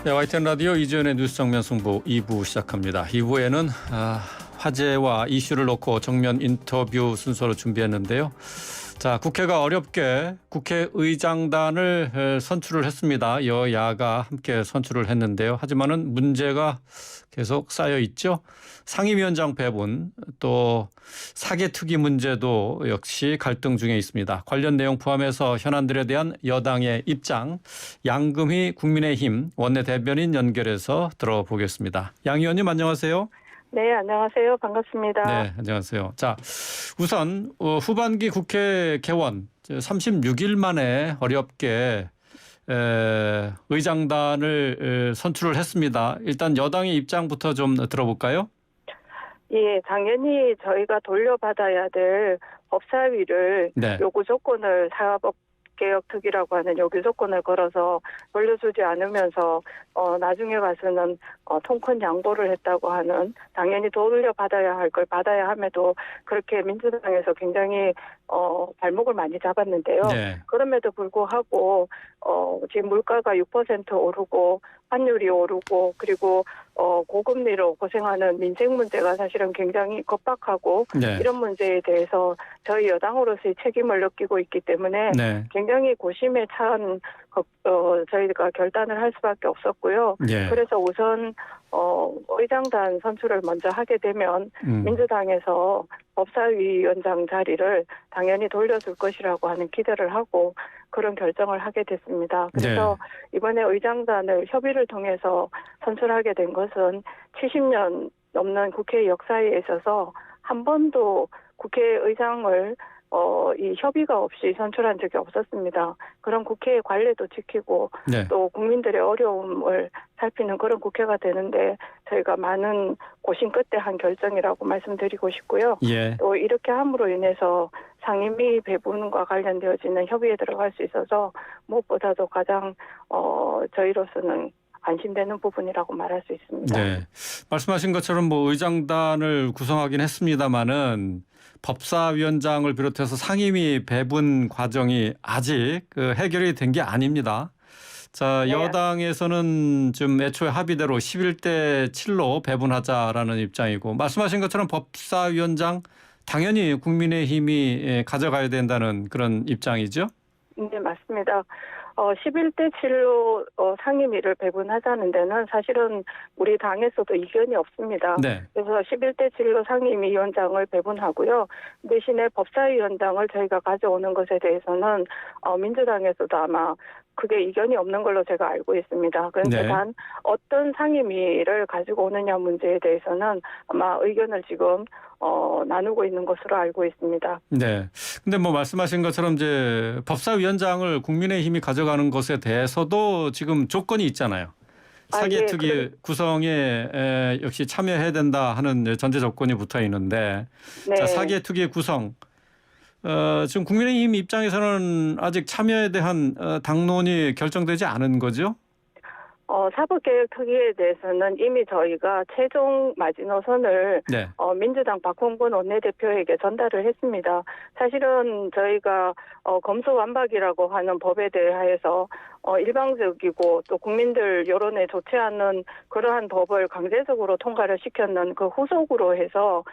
네, YTN 라디오 이주연의 뉴스 정면 승부 2부 시작합니다. 2부에는 화제와 이슈를 놓고 정면 인터뷰 순서로 준비했는데요. 자, 국회가 어렵게 국회의장단을 선출을 했습니다. 여야가 함께 선출을 했는데요. 하지만은 문제가 계속 쌓여 있죠. 상임위원장 배분 또 사개특위 문제도 역시 갈등 중에 있습니다. 관련 내용 포함해서 현안들에 대한 여당의 입장, 양금희 국민의힘 원내대변인 연결해서 들어보겠습니다. 양 의원님 안녕하세요. 네, 안녕하세요. 반갑습니다. 네, 안녕하세요. 자, 우선 후반기 국회 개원 36일 만에 어렵게 의장단을 선출을 했습니다. 일단 여당의 입장부터 좀 들어볼까요? 예, 당연히 저희가 돌려받아야 될 법사위를 네. 요구 조건을 사법개혁특위라고 하는 요구 조건을 걸어서 돌려주지 않으면서 나중에 가서는 통큰 양보를 했다고 하는, 당연히 돌려받아야 할 걸 받아야 함에도 그렇게 민주당에서 굉장히 발목을 많이 잡았는데요. 네. 그럼에도 불구하고 지금 물가가 6% 오르고 환율이 오르고 그리고 고금리로 고생하는 민생 문제가 사실은 굉장히 급박하고 네. 이런 문제에 대해서 저희 여당으로서의 책임을 느끼고 있기 때문에 네. 굉장히 고심에 찬 저희가 결단을 할 수밖에 없었고요. 네. 그래서 우선 의장단 선출을 먼저 하게 되면 민주당에서 법사위원장 자리를 당연히 돌려줄 것이라고 하는 기대를 하고 그런 결정을 하게 됐습니다. 그래서 이번에 의장단을 협의를 통해서 선출하게 된 것은 70년 넘는 국회 역사에 있어서 한 번도 국회의장을 이 협의가 없이 선출한 적이 없었습니다. 그런 국회의 관례도 지키고 네. 또 국민들의 어려움을 살피는 그런 국회가 되는데 저희가 많은 고심 끝에 한 결정이라고 말씀드리고 싶고요. 예. 또 이렇게 함으로 인해서 상임위 배분과 관련되어지는 협의에 들어갈 수 있어서 무엇보다도 가장 저희로서는 안심되는 부분이라고 말할 수 있습니다. 네. 말씀하신 것처럼 뭐 의장단을 구성하긴 했습니다마는 법사위원장을 비롯해서 상임위 배분 과정이 아직 해결이 된 게 아닙니다. 자, 네. 여당에서는 좀 애초에 합의대로 11대 7로 배분하자라는 입장이고 말씀하신 것처럼 법사위원장 당연히 국민의힘이 가져가야 된다는 그런 입장이죠? 네, 맞습니다. 11대 7로 상임위를 배분하자는 데는 사실은 우리 당에서도 이견이 없습니다. 네. 그래서 11대 7로 상임위원장을 배분하고요. 대신에 법사위원장을 저희가 가져오는 것에 대해서는 민주당에서도 아마 그게 이견이 없는 걸로 제가 알고 있습니다. 그런데 네. 단 어떤 상임위를 가지고 오느냐 문제에 대해서는 아마 의견을 지금 나누고 있는 것으로 알고 있습니다. 네. 근데 뭐 말씀하신 것처럼 이제 법사위원장을 국민의힘이 가져가는 것에 대해서도 지금 조건이 있잖아요. 사개특위 구성에 역시 참여해야 된다 하는 전제 조건이 붙어 있는데 네. 자, 사개특위 구성 지금 국민의힘 입장에서는 아직 참여에 대한 당론이 결정되지 않은 거죠? 사법개혁특위에 대해서는 이미 저희가 최종 마지노선을 네. 민주당 박홍근 원내대표에게 전달을 했습니다. 사실은 저희가 검수완박이라고 하는 법에 대하여서 일방적이고 또 국민들 여론에 좋지 않은 그러한 법을 강제적으로 통과를 시켰는 그 후속으로 해서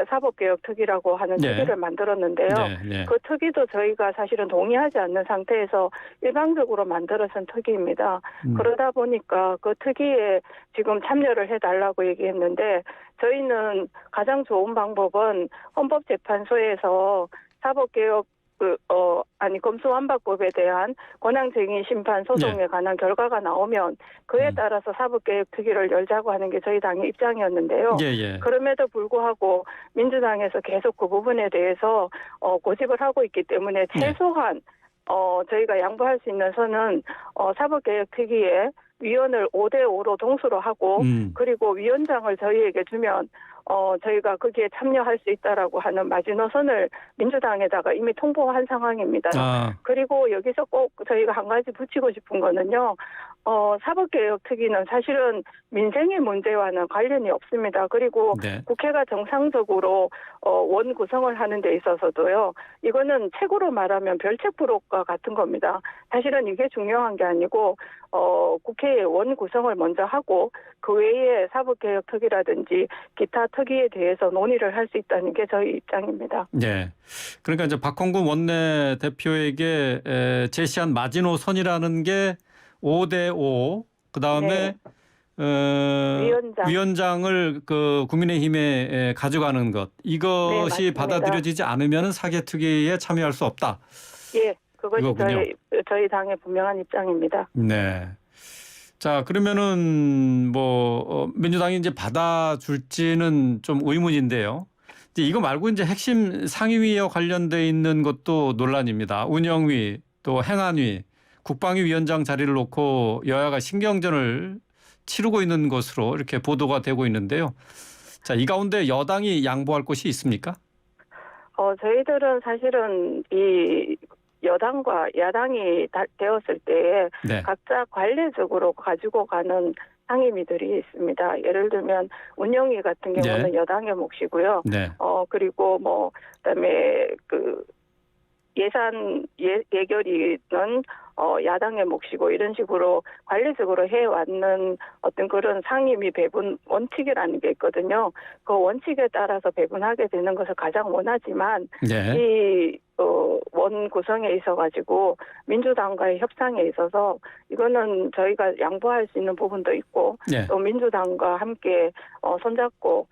사법개혁특위라고 하는 네. 특위를 만들었는데요. 네. 네. 그 특위도 저희가 사실은 동의하지 않는 상태에서 일방적으로 만들어진 특위입니다. 그러다 보니까 그 특위에 지금 참여를 해달라고 얘기했는데 저희는 가장 좋은 방법은 헌법재판소에서 사법개혁 검수완박법에 대한 권한쟁의 심판 소송에 관한 결과가 나오면 그에 따라서 사법개혁특위를 열자고 하는 게 저희 당의 입장이었는데요. 예. 그럼에도 불구하고 민주당에서 계속 그 부분에 대해서 고집을 하고 있기 때문에 최소한 저희가 양보할 수 있는 선은 사법개혁특위에 위원을 5대5로 동수로 하고 그리고 위원장을 저희에게 주면 저희가 거기에 참여할 수 있다라고 하는 마지노선을 민주당에다가 이미 통보한 상황입니다. 그리고 여기서 꼭 저희가 한 가지 붙이고 싶은 거는요. 사법개혁 특위는 사실은 민생의 문제와는 관련이 없습니다. 그리고 네. 국회가 정상적으로 원 구성을 하는 데 있어서도요. 이거는 책으로 말하면 별책 부록과 같은 겁니다. 사실은 이게 중요한 게 아니고 국회의 원 구성을 먼저 하고 그 외에 사법개혁 특위라든지 기타 특위에 대해서 논의를 할 수 있다는 게 저희 입장입니다. 네. 그러니까 이제 박홍근 원내대표에게 제시한 마지노선이라는 게 5대5 그다음에 위원장을 그 국민의힘에 가져가는 것 이것이 네, 받아들여지지 않으면 사개특위에 참여할 수 없다. 예, 그것이 이거군요. 저희 당의 분명한 입장입니다. 네. 자, 그러면은 뭐 민주당이 이제 받아줄지는 좀 의문인데요. 이제 이거 말고 이제 핵심 상임위와 관련돼 있는 것도 논란입니다. 운영위 또 행안위 국방위 위원장 자리를 놓고 여야가 신경전을 치르고 있는 것으로 이렇게 보도가 되고 있는데요. 자, 이 가운데 여당이 양보할 곳이 있습니까? 저희들은 사실은 이 여당과 야당이 되었을 때에 네. 각자 관례적으로 가지고 가는 상임위들이 있습니다. 예를 들면 운영위 같은 경우는 네. 여당의 몫이고요. 네. 그리고 뭐 그다음에 그 예산 예결위는 야당의 몫이고 이런 식으로 관리적으로 해왔는 어떤 그런 상임위 배분 원칙이라는 게 있거든요. 그 원칙에 따라서 배분하게 되는 것을 가장 원하지만 네. 이 원 구성에 있어가지고 민주당과의 협상에 있어서 이거는 저희가 양보할 수 있는 부분도 있고 네. 또 민주당과 함께 손잡고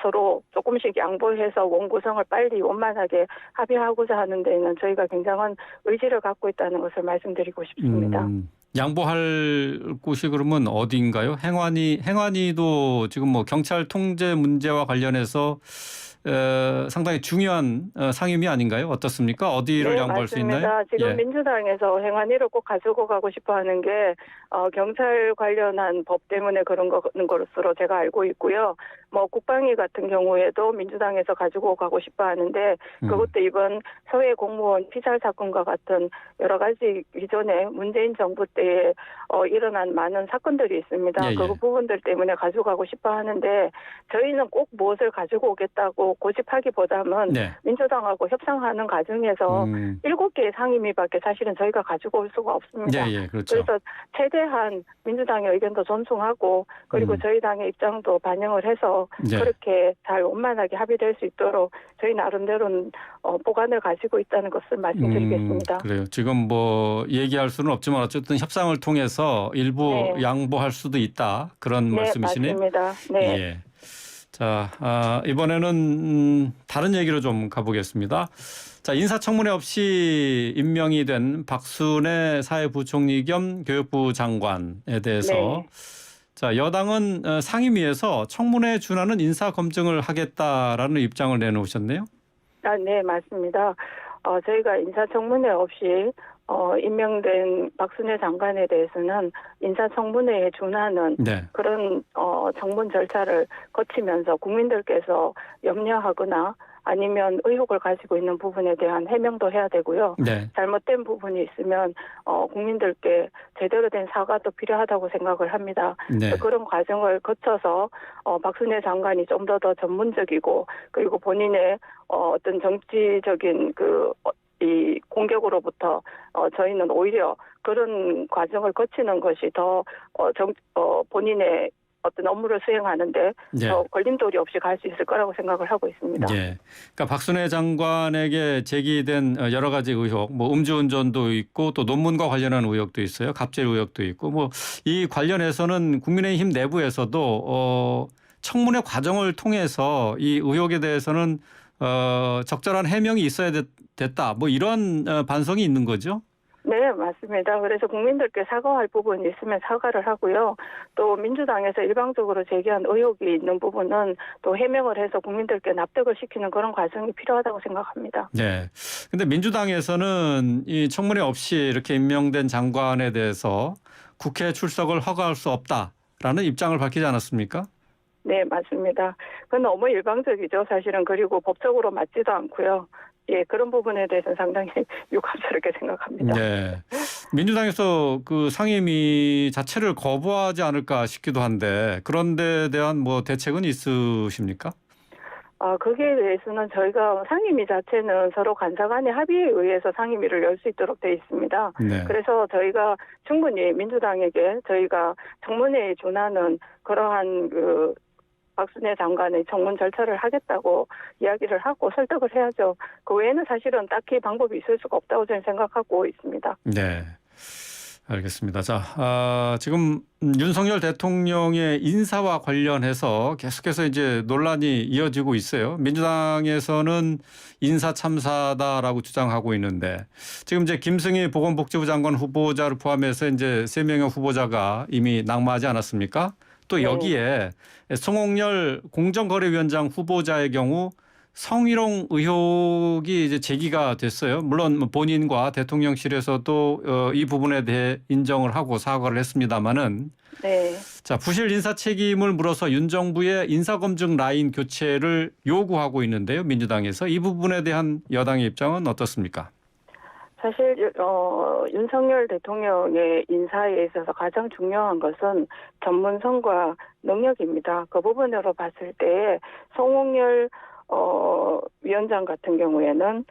서로 조금씩 양보해서 원 구성을 빨리 원만하게 합의하고자 하는 데는 저희가 굉장한 의지를 갖고 있다는 것을 말씀드리고 싶습니다. 양보할 곳이 그러면 어디인가요? 행안위도 지금 뭐 경찰 통제 문제와 관련해서 상당히 중요한 상임위 아닌가요? 어떻습니까? 어디를 네, 양보할 맞습니다. 수 있나요? 지금 예. 민주당에서 행안위를 꼭 가지고 가고 싶어 하는 게 경찰 관련한 법 때문에 그런 것으로 제가 알고 있고요. 뭐 국방위 같은 경우에도 민주당에서 가지고 가고 싶어 하는데 그것도 이번 서해 공무원 피살 사건과 같은 여러 가지 기존에 문재인 정부 때에 일어난 많은 사건들이 있습니다. 예, 예. 그 부분들 때문에 가지고 가고 싶어 하는데 저희는 꼭 무엇을 가지고 오겠다고 고집하기보다는 네. 민주당하고 협상하는 과정에서 7개의 상임위밖에 사실은 저희가 가지고 올 수가 없습니다. 예, 예, 그렇죠. 그래서 최대한 민주당의 의견도 존중하고 그리고 저희 당의 입장도 반영을 해서 네. 그렇게 잘 원만하게 합의될 수 있도록 저희 나름대로는 보관을 가지고 있다는 것을 말씀드리겠습니다. 그래요. 지금 뭐 얘기할 수는 없지만 어쨌든 협상을 통해서 일부 네. 양보할 수도 있다. 그런 네, 말씀이시네요. 맞습니다. 네. 예. 자, 이번에는 다른 얘기로 좀 가보겠습니다. 자, 인사청문회 없이 임명이 된 박순애 사회부총리 겸 교육부 장관에 대해서 네. 자, 여당은 상임위에서 청문회에 준하는 인사 검증을 하겠다라는 입장을 내놓으셨네요. 네, 맞습니다. 저희가 인사청문회 없이 임명된 박순애 장관에 대해서는 인사청문회에 준하는 네. 그런 청문 절차를 거치면서 국민들께서 염려하거나 아니면 의혹을 가지고 있는 부분에 대한 해명도 해야 되고요. 네. 잘못된 부분이 있으면 국민들께 제대로 된 사과도 필요하다고 생각을 합니다. 네. 그런 과정을 거쳐서 박순애 장관이 좀 더 전문적이고 그리고 본인의 어떤 정치적인 이 공격으로부터 저희는 오히려 그런 과정을 거치는 것이 더 본인의 어떤 업무를 수행하는데 네. 더 걸림돌이 없이 갈 수 있을 거라고 생각을 하고 있습니다. 예. 그러니까 박순애 장관에게 제기된 여러 가지 의혹, 뭐 음주운전도 있고 또 논문과 관련한 의혹도 있어요. 갑질 의혹도 있고 뭐 이 관련해서는 국민의힘 내부에서도 청문회 과정을 통해서 이 의혹에 대해서는 적절한 해명이 있어야 됐다. 뭐 이런 반성이 있는 거죠. 네, 맞습니다. 그래서 국민들께 사과할 부분이 있으면 사과를 하고요. 또 민주당에서 일방적으로 제기한 의혹이 있는 부분은 또 해명을 해서 국민들께 납득을 시키는 그런 과정이 필요하다고 생각합니다. 네. 근데 민주당에서는 이 청문회 없이 이렇게 임명된 장관에 대해서 국회 출석을 허가할 수 없다라는 입장을 밝히지 않았습니까? 네, 맞습니다. 그건 너무 일방적이죠, 사실은. 그리고 법적으로 맞지도 않고요. 예, 그런 부분에 대해서는 상당히 유감스럽게 생각합니다. 네. 민주당에서 그 상임위 자체를 거부하지 않을까 싶기도 한데 그런 데 대한 뭐 대책은 있으십니까? 거기에 대해서는 저희가 상임위 자체는 서로 간사 간의 합의에 의해서 상임위를 열 수 있도록 되어 있습니다. 네. 그래서 저희가 충분히 민주당에게 저희가 청문회에 준하는 그러한 박순애 장관의 청문 절차를 하겠다고 이야기를 하고 설득을 해야죠. 그 외에는 사실은 딱히 방법이 있을 수가 없다고 저는 생각하고 있습니다. 네. 알겠습니다. 자, 지금 윤석열 대통령의 인사와 관련해서 계속해서 이제 논란이 이어지고 있어요. 민주당에서는 인사 참사다라고 주장하고 있는데 지금 이제 김승희 보건복지부 장관 후보자를 포함해서 이제 3명의 후보자가 이미 낙마하지 않았습니까? 또 여기에 송홍열 공정거래위원장 후보자의 경우 성희롱 의혹이 이제 제기가 됐어요. 물론 본인과 대통령실에서도 이 부분에 대해 인정을 하고 사과를 했습니다마는 네. 자, 부실 인사 책임을 물어서 윤 정부의 인사검증 라인 교체를 요구하고 있는데요. 민주당에서 이 부분에 대한 여당의 입장은 어떻습니까? 사실 윤석열 대통령의 인사에 있어서 가장 중요한 것은 전문성과 능력입니다. 그 부분으로 봤을 때 송홍열 위원장 같은 경우에는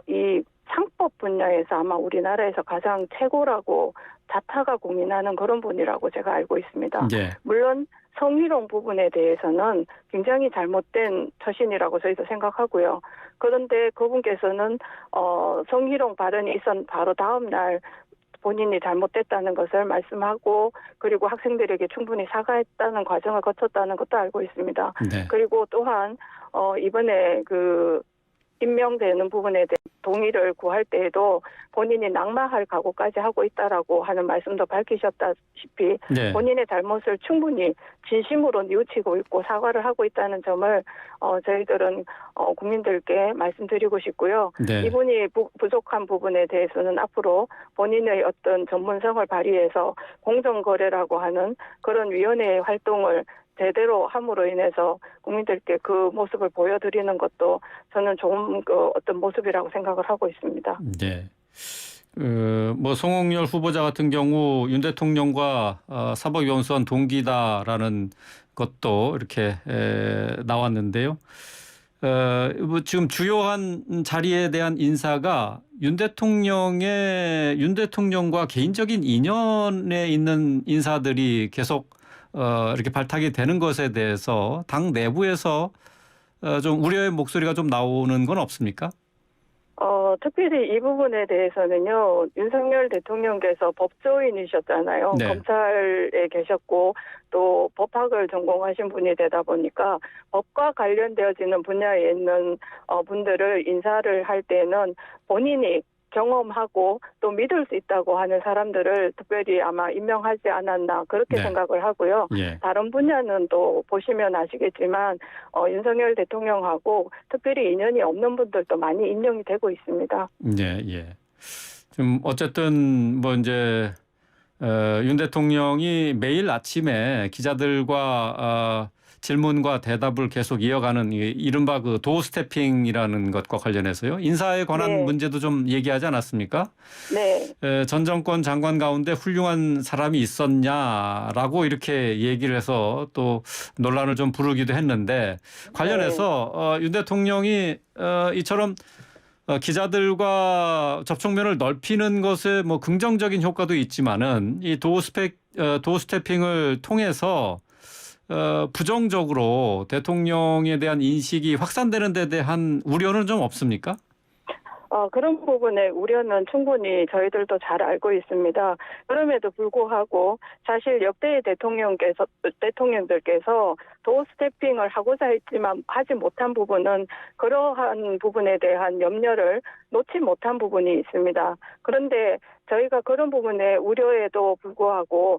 이 창법 분야에서 아마 우리나라에서 가장 최고라고 자타가 공인하는 그런 분이라고 제가 알고 있습니다. 네. 물론 성희롱 부분에 대해서는 굉장히 잘못된 처신이라고 저희도 생각하고요. 그런데 그분께서는 성희롱 발언이 있은 바로 다음 날 본인이 잘못됐다는 것을 말씀하고 그리고 학생들에게 충분히 사과했다는 과정을 거쳤다는 것도 알고 있습니다. 네. 그리고 또한 이번에 임명되는 부분에 대한 동의를 구할 때에도 본인이 낙마할 각오까지 하고 있다라고 하는 말씀도 밝히셨다시피 네. 본인의 잘못을 충분히 진심으로 뉘우치고 있고 사과를 하고 있다는 점을 저희들은 국민들께 말씀드리고 싶고요. 네. 이분이 부족한 부분에 대해서는 앞으로 본인의 어떤 전문성을 발휘해서 공정거래라고 하는 그런 위원회의 활동을 제대로 함으로 인해서 국민들께 그 모습을 보여드리는 것도 저는 좋은 어떤 모습이라고 생각을 하고 있습니다. 네. 뭐 송홍열 후보자 같은 경우 윤 대통령과 사법연수원 동기다라는 것도 이렇게 나왔는데요. 뭐 지금 주요한 자리에 대한 인사가 윤 대통령과 개인적인 인연에 있는 인사들이 계속 이렇게 발탁이 되는 것에 대해서 당 내부에서 좀 우려의 목소리가 좀 나오는 건 없습니까? 특별히 이 부분에 대해서는요, 윤석열 대통령께서 법조인이셨잖아요. 네. 검찰에 계셨고 또 법학을 전공하신 분이 되다 보니까 법과 관련되어지는 분야에 있는 분들을 인사를 할 때는 본인이 경험하고 또 믿을 수 있다고 하는 사람들을 특별히 아마 임명하지 않았나 그렇게 네. 생각을 하고요. 예. 다른 분야는 또 보시면 아시겠지만 윤석열 대통령하고 특별히 인연이 없는 분들도 많이 임명이 되고 있습니다. 예, 예. 좀 어쨌든 뭐 이제 윤 대통령이 매일 아침에 기자들과 질문과 대답을 계속 이어가는 이른바 그 도어 스태핑이라는 것과 관련해서요. 인사에 관한 네. 문제도 좀 얘기하지 않았습니까? 네. 전 정권 장관 가운데 훌륭한 사람이 있었냐라고 이렇게 얘기를 해서 또 논란을 좀 부르기도 했는데 관련해서 윤 대통령이 이처럼 기자들과 접촉면을 넓히는 것에 뭐 긍정적인 효과도 있지만은 이 도어 스태핑을 통해서 부정적으로 대통령에 대한 인식이 확산되는 데 대한 우려는 좀 없습니까? 그런 부분의 우려는 충분히 저희들도 잘 알고 있습니다. 그럼에도 불구하고 사실 역대의 대통령들께서 도어 스태핑을 하고자 했지만 하지 못한 부분은 그러한 부분에 대한 염려를 놓지 못한 부분이 있습니다. 그런데 저희가 그런 부분의 우려에도 불구하고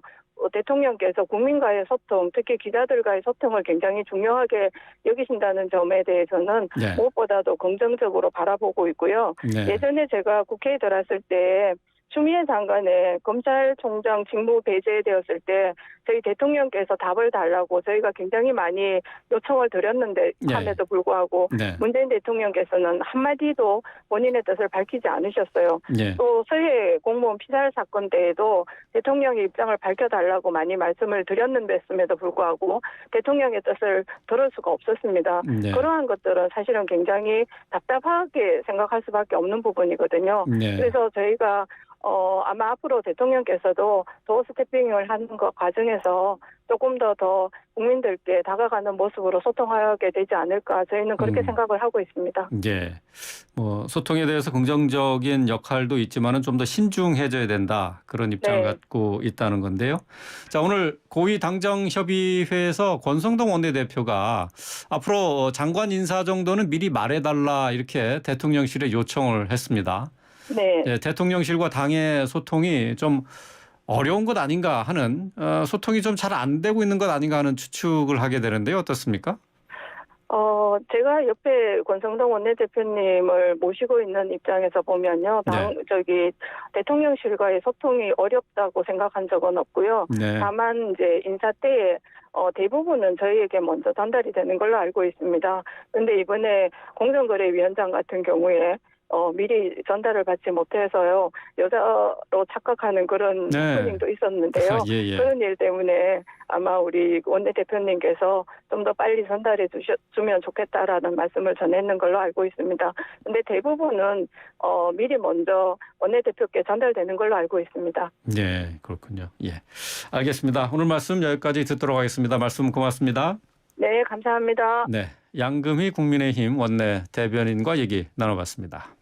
대통령께서 국민과의 소통, 특히 기자들과의 소통을 굉장히 중요하게 여기신다는 점에 대해서는 무엇보다도 긍정적으로 바라보고 있고요. 네. 예전에 제가 국회에 들어왔을 때 추미애 장관의 검찰총장 직무 배제되었을 때 저희 대통령께서 답을 달라고 저희가 굉장히 많이 요청을 드렸는데 네. 함에도 불구하고 네. 문재인 대통령께서는 한마디도 본인의 뜻을 밝히지 않으셨어요. 네. 또 서해 공무원 피살 사건 때에도 대통령의 입장을 밝혀달라고 많이 말씀을 드렸는데도 불구하고 대통령의 뜻을 들을 수가 없었습니다. 네. 그러한 것들은 사실은 굉장히 답답하게 생각할 수밖에 없는 부분이거든요. 네. 그래서 저희가 아마 앞으로 대통령께서도 도어 스태핑을 하는 것 과정에서 조금 더 국민들께 다가가는 모습으로 소통하게 되지 않을까 저희는 그렇게 생각을 하고 있습니다. 예. 소통에 대해서 긍정적인 역할도 있지만은 좀 더 신중해져야 된다. 그런 입장을 네. 갖고 있다는 건데요. 자, 오늘 고위당정협의회에서 권성동 원내대표가 앞으로 장관 인사 정도는 미리 말해달라 이렇게 대통령실에 요청을 했습니다. 네. 예, 대통령실과 당의 소통이 좀 어려운 것 아닌가 하는 소통이 좀 잘 안 되고 있는 것 아닌가 하는 추측을 하게 되는데요. 어떻습니까? 제가 옆에 권성동 원내대표님을 모시고 있는 입장에서 보면요. 대통령실과의 소통이 어렵다고 생각한 적은 없고요. 네. 다만 이제 인사 때에 대부분은 저희에게 먼저 전달이 되는 걸로 알고 있습니다. 그런데 이번에 공정거래위원장 같은 경우에 미리 전달을 받지 못해서요. 여자로 착각하는 그런 네. 해프닝도 있었는데요. 예. 그런 일 때문에 아마 우리 원내대표님께서 좀 더 빨리 전달해 주면 좋겠다라는 말씀을 전했는 걸로 알고 있습니다. 그런데 대부분은 미리 먼저 원내대표께 전달되는 걸로 알고 있습니다. 네, 그렇군요. 예, 알겠습니다. 오늘 말씀 여기까지 듣도록 하겠습니다. 말씀 고맙습니다. 네, 감사합니다. 네, 양금희 국민의힘 원내 대변인과 얘기 나눠봤습니다.